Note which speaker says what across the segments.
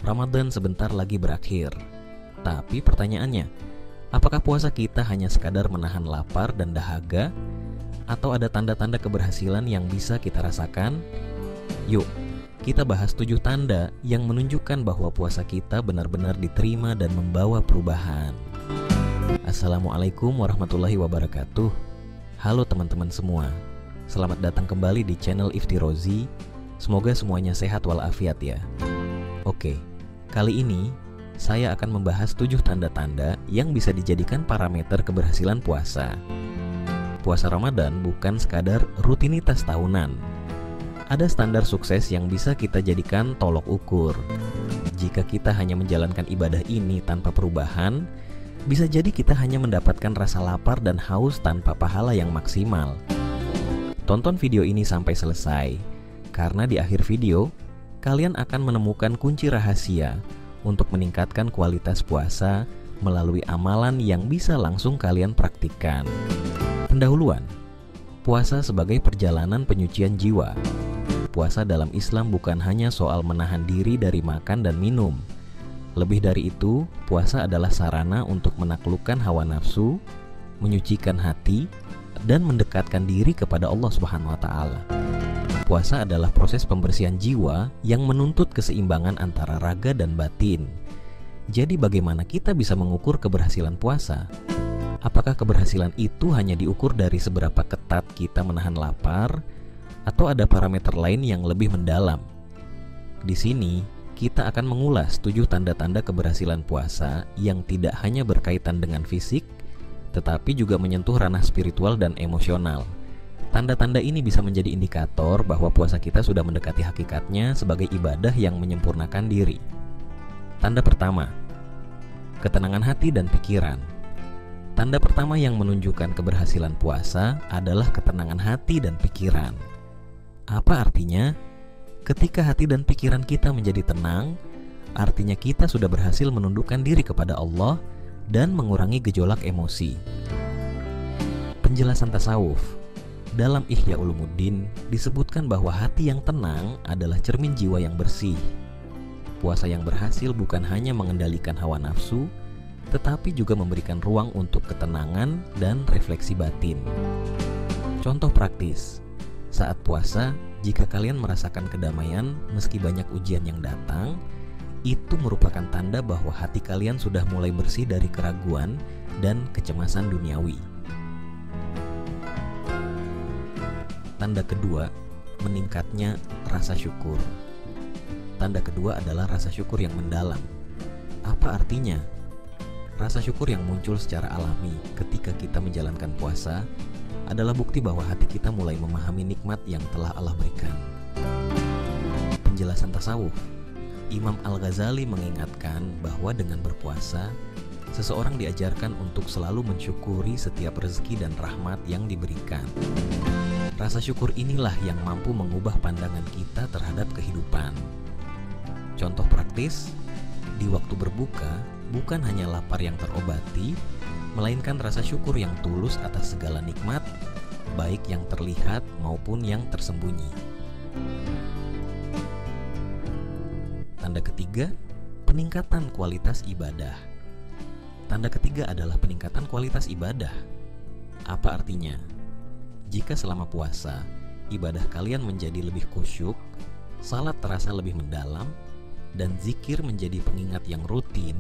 Speaker 1: Ramadan sebentar lagi berakhir. Tapi pertanyaannya, apakah puasa kita hanya sekadar menahan lapar dan dahaga? Atau ada tanda-tanda keberhasilan yang bisa kita rasakan? Yuk, kita bahas 7 tanda yang menunjukkan bahwa puasa kita benar-benar diterima dan membawa perubahan. Assalamualaikum warahmatullahi wabarakatuh. Halo teman-teman semua, selamat datang kembali di channel Ifti Rozi. Semoga semuanya sehat walafiat ya. Oke, kali ini saya akan membahas 7 tanda-tanda yang bisa dijadikan parameter keberhasilan puasa. Puasa Ramadan bukan sekadar rutinitas tahunan. Ada standar sukses yang bisa kita jadikan tolok ukur. Jika kita hanya menjalankan ibadah ini tanpa perubahan, bisa jadi kita hanya mendapatkan rasa lapar dan haus tanpa pahala yang maksimal. Tonton video ini sampai selesai, karena di akhir video, kalian akan menemukan kunci rahasia untuk meningkatkan kualitas puasa melalui amalan yang bisa langsung kalian praktikkan. Pendahuluan, puasa sebagai perjalanan penyucian jiwa. Puasa dalam Islam bukan hanya soal menahan diri dari makan dan minum. Lebih dari itu, puasa adalah sarana untuk menaklukkan hawa nafsu, menyucikan hati, dan mendekatkan diri kepada Allah Subhanahu wa Ta'ala. Puasa adalah proses pembersihan jiwa yang menuntut keseimbangan antara raga dan batin. Jadi bagaimana kita bisa mengukur keberhasilan puasa? Apakah keberhasilan itu hanya diukur dari seberapa ketat kita menahan lapar, atau ada parameter lain yang lebih mendalam? Di sini, kita akan mengulas 7 tanda-tanda keberhasilan puasa yang tidak hanya berkaitan dengan fisik, tetapi juga menyentuh ranah spiritual dan emosional. Tanda-tanda ini bisa menjadi indikator bahwa puasa kita sudah mendekati hakikatnya sebagai ibadah yang menyempurnakan diri. Tanda pertama, ketenangan hati dan pikiran. Tanda pertama yang menunjukkan keberhasilan puasa adalah ketenangan hati dan pikiran. Apa artinya? Ketika hati dan pikiran kita menjadi tenang, artinya kita sudah berhasil menundukkan diri kepada Allah dan mengurangi gejolak emosi. Penjelasan tasawuf. Dalam Ihya Ulumuddin disebutkan bahwa hati yang tenang adalah cermin jiwa yang bersih. Puasa yang berhasil bukan hanya mengendalikan hawa nafsu, tetapi juga memberikan ruang untuk ketenangan dan refleksi batin. Contoh praktis, saat puasa, jika kalian merasakan kedamaian meski banyak ujian yang datang, itu merupakan tanda bahwa hati kalian sudah mulai bersih dari keraguan dan kecemasan duniawi. Tanda kedua, meningkatnya rasa syukur. Tanda kedua adalah rasa syukur yang mendalam. Apa artinya? Rasa syukur yang muncul secara alami ketika kita menjalankan puasa adalah bukti bahwa hati kita mulai memahami nikmat yang telah Allah berikan. Penjelasan tasawuf. Imam Al-Ghazali mengingatkan bahwa dengan berpuasa, seseorang diajarkan untuk selalu mensyukuri setiap rezeki dan rahmat yang diberikan. Rasa syukur inilah yang mampu mengubah pandangan kita terhadap kehidupan. Contoh praktis, di waktu berbuka, bukan hanya lapar yang terobati, melainkan rasa syukur yang tulus atas segala nikmat, baik yang terlihat maupun yang tersembunyi. Tanda ketiga, peningkatan kualitas ibadah. Tanda ketiga adalah peningkatan kualitas ibadah. Apa artinya? Jika selama puasa, ibadah kalian menjadi lebih khusyuk, salat terasa lebih mendalam, dan zikir menjadi pengingat yang rutin,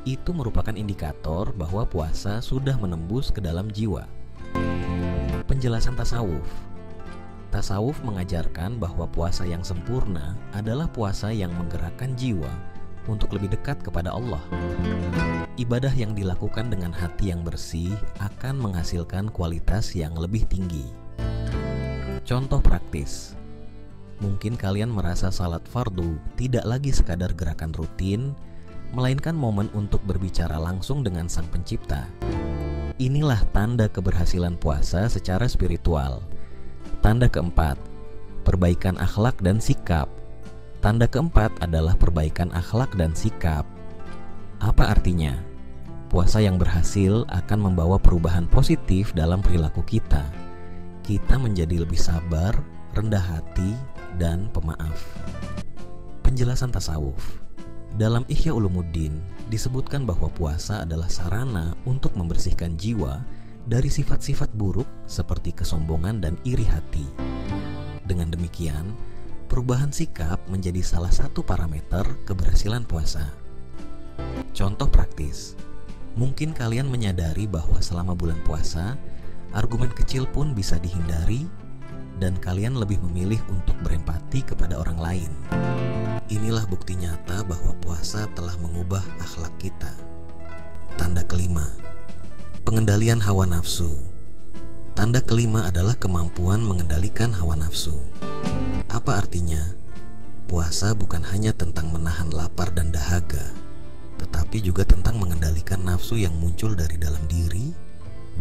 Speaker 1: itu merupakan indikator bahwa puasa sudah menembus ke dalam jiwa. Penjelasan tasawuf. Tasawuf mengajarkan bahwa puasa yang sempurna adalah puasa yang menggerakkan jiwa untuk lebih dekat kepada Allah. Ibadah yang dilakukan dengan hati yang bersih akan menghasilkan kualitas yang lebih tinggi. Contoh praktis. Mungkin kalian merasa salat fardu tidak lagi sekadar gerakan rutin, melainkan momen untuk berbicara langsung dengan Sang Pencipta. Inilah tanda keberhasilan puasa secara spiritual. Tanda keempat, perbaikan akhlak dan sikap. Tanda keempat adalah perbaikan akhlak dan sikap. Apa artinya? Puasa yang berhasil akan membawa perubahan positif dalam perilaku kita. Kita menjadi lebih sabar, rendah hati, dan pemaaf. Penjelasan tasawuf. Dalam Ihya Ulumuddin disebutkan bahwa puasa adalah sarana untuk membersihkan jiwa dari sifat-sifat buruk seperti kesombongan dan iri hati. Dengan demikian, perubahan sikap menjadi salah satu parameter keberhasilan puasa. Contoh praktis, mungkin kalian menyadari bahwa selama bulan puasa, argumen kecil pun bisa dihindari dan kalian lebih memilih untuk berempati kepada orang lain. Inilah bukti nyata bahwa puasa telah mengubah akhlak kita. Tanda kelima, pengendalian hawa nafsu. Tanda kelima adalah kemampuan mengendalikan hawa nafsu. Apa artinya? Puasa bukan hanya tentang menahan lapar dan dahaga, tetapi juga tentang mengendalikan nafsu yang muncul dari dalam diri,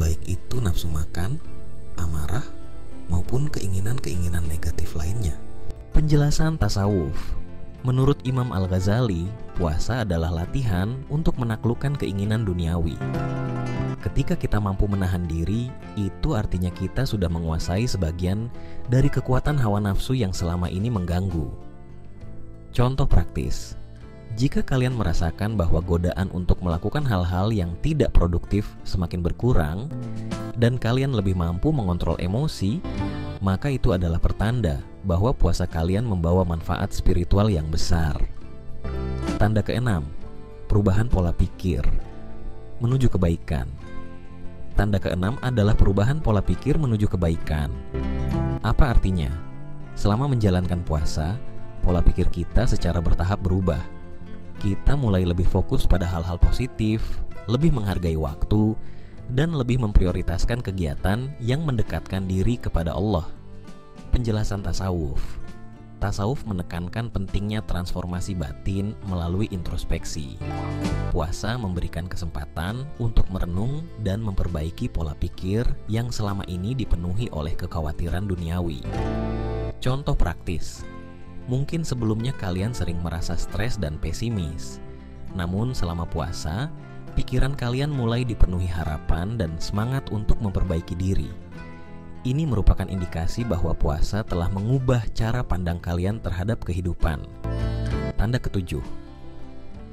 Speaker 1: baik itu nafsu makan, amarah, maupun keinginan-keinginan negatif lainnya. Penjelasan tasawuf. Menurut Imam Al-Ghazali, puasa adalah latihan untuk menaklukkan keinginan duniawi. Ketika kita mampu menahan diri, itu artinya kita sudah menguasai sebagian dari kekuatan hawa nafsu yang selama ini mengganggu. Contoh praktis, jika kalian merasakan bahwa godaan untuk melakukan hal-hal yang tidak produktif semakin berkurang, dan kalian lebih mampu mengontrol emosi, maka itu adalah pertanda bahwa puasa kalian membawa manfaat spiritual yang besar. Tanda keenam, perubahan pola pikir menuju kebaikan. Tanda keenam adalah perubahan pola pikir menuju kebaikan. Apa artinya? Selama menjalankan puasa, pola pikir kita secara bertahap berubah. Kita mulai lebih fokus pada hal-hal positif, lebih menghargai waktu, dan lebih memprioritaskan kegiatan yang mendekatkan diri kepada Allah. Penjelasan tasawuf. Tasawuf menekankan pentingnya transformasi batin melalui introspeksi. Puasa memberikan kesempatan untuk merenung dan memperbaiki pola pikir yang selama ini dipenuhi oleh kekhawatiran duniawi. Contoh praktis, mungkin sebelumnya kalian sering merasa stres dan pesimis. Namun selama puasa, pikiran kalian mulai dipenuhi harapan dan semangat untuk memperbaiki diri. Ini merupakan indikasi bahwa puasa telah mengubah cara pandang kalian terhadap kehidupan. Tanda ketujuh,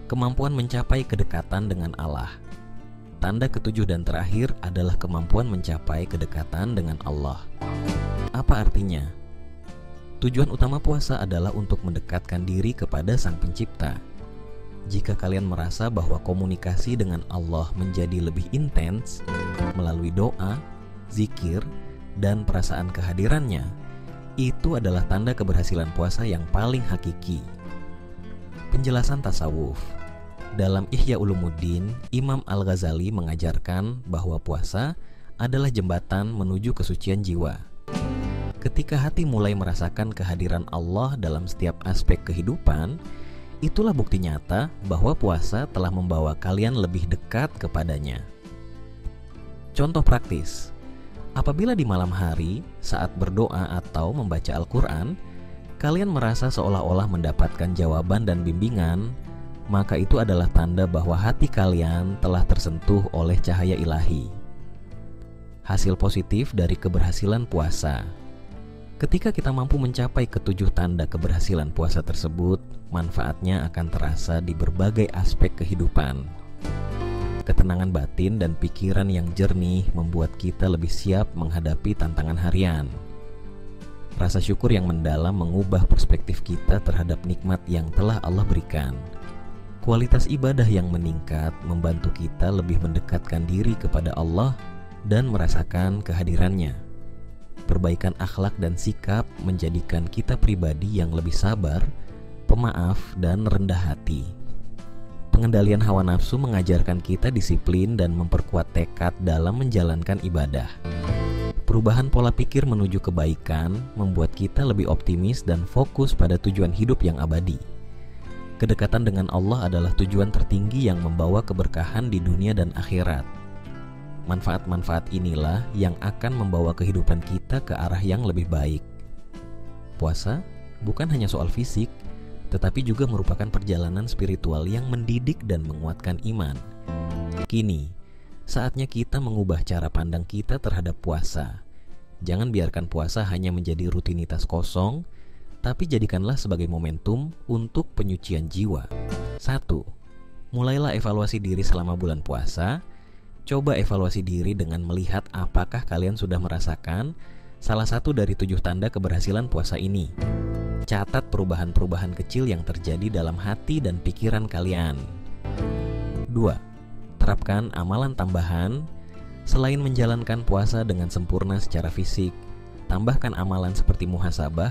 Speaker 1: kemampuan mencapai kedekatan dengan Allah. Tanda ketujuh dan terakhir adalah kemampuan mencapai kedekatan dengan Allah. Apa artinya? Tujuan utama puasa adalah untuk mendekatkan diri kepada Sang Pencipta. Jika kalian merasa bahwa komunikasi dengan Allah menjadi lebih intens melalui doa, zikir, dan perasaan kehadirannya, itu adalah tanda keberhasilan puasa yang paling hakiki. Penjelasan tasawuf. Dalam Ihya Ulumuddin, Imam Al-Ghazali mengajarkan bahwa puasa adalah jembatan menuju kesucian jiwa. Ketika hati mulai merasakan kehadiran Allah dalam setiap aspek kehidupan, itulah bukti nyata bahwa puasa telah membawa kalian lebih dekat kepadanya. Contoh praktis, apabila di malam hari saat berdoa atau membaca Al-Quran, kalian merasa seolah-olah mendapatkan jawaban dan bimbingan, maka itu adalah tanda bahwa hati kalian telah tersentuh oleh cahaya ilahi. Hasil positif dari keberhasilan puasa. Ketika kita mampu mencapai ketujuh tanda keberhasilan puasa tersebut, manfaatnya akan terasa di berbagai aspek kehidupan. Ketenangan batin dan pikiran yang jernih membuat kita lebih siap menghadapi tantangan harian. Rasa syukur yang mendalam mengubah perspektif kita terhadap nikmat yang telah Allah berikan. Kualitas ibadah yang meningkat membantu kita lebih mendekatkan diri kepada Allah dan merasakan kehadirannya. Perbaikan akhlak dan sikap menjadikan kita pribadi yang lebih sabar, pemaaf, dan rendah hati. Pengendalian hawa nafsu mengajarkan kita disiplin dan memperkuat tekad dalam menjalankan ibadah. Perubahan pola pikir menuju kebaikan membuat kita lebih optimis dan fokus pada tujuan hidup yang abadi. Kedekatan dengan Allah adalah tujuan tertinggi yang membawa keberkahan di dunia dan akhirat. Manfaat-manfaat inilah yang akan membawa kehidupan kita ke arah yang lebih baik. Puasa bukan hanya soal fisik, tetapi juga merupakan perjalanan spiritual yang mendidik dan menguatkan iman. Kini, saatnya kita mengubah cara pandang kita terhadap puasa. Jangan biarkan puasa hanya menjadi rutinitas kosong, tapi jadikanlah sebagai momentum untuk penyucian jiwa. 1. Mulailah evaluasi diri selama bulan puasa. Coba evaluasi diri dengan melihat apakah kalian sudah merasakan salah satu dari 7 tanda keberhasilan puasa ini. Catat perubahan-perubahan kecil yang terjadi dalam hati dan pikiran kalian. 2. Terapkan amalan tambahan. Selain menjalankan puasa dengan sempurna secara fisik, tambahkan amalan seperti muhasabah,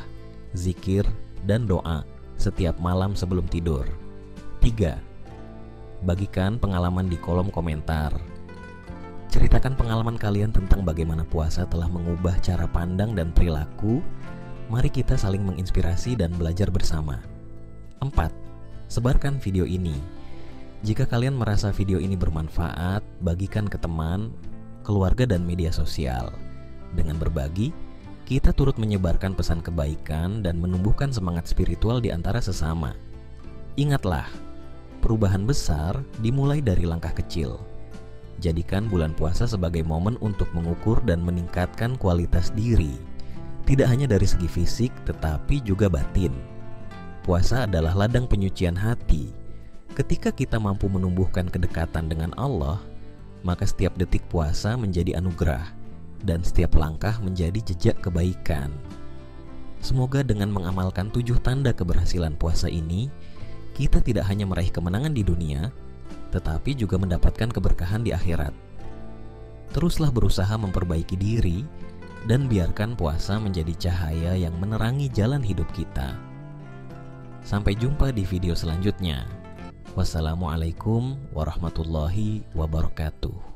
Speaker 1: zikir, dan doa setiap malam sebelum tidur. 3. Bagikan pengalaman di kolom komentar. Ceritakan pengalaman kalian tentang bagaimana puasa telah mengubah cara pandang dan perilaku. Mari kita saling menginspirasi dan belajar bersama. 4. Sebarkan video ini. Jika kalian merasa video ini bermanfaat, bagikan ke teman, keluarga, dan media sosial. Dengan berbagi, kita turut menyebarkan pesan kebaikan dan menumbuhkan semangat spiritual di antara sesama. Ingatlah, perubahan besar dimulai dari langkah kecil. Jadikan bulan puasa sebagai momen untuk mengukur dan meningkatkan kualitas diri, tidak hanya dari segi fisik tetapi juga batin. Puasa adalah ladang penyucian hati. Ketika kita mampu menumbuhkan kedekatan dengan Allah, maka setiap detik puasa menjadi anugerah dan setiap langkah menjadi jejak kebaikan. Semoga dengan mengamalkan 7 tanda keberhasilan puasa ini, kita tidak hanya meraih kemenangan di dunia, tetapi juga mendapatkan keberkahan di akhirat. Teruslah berusaha memperbaiki diri dan biarkan puasa menjadi cahaya yang menerangi jalan hidup kita. Sampai jumpa di video selanjutnya. Wassalamualaikum warahmatullahi wabarakatuh.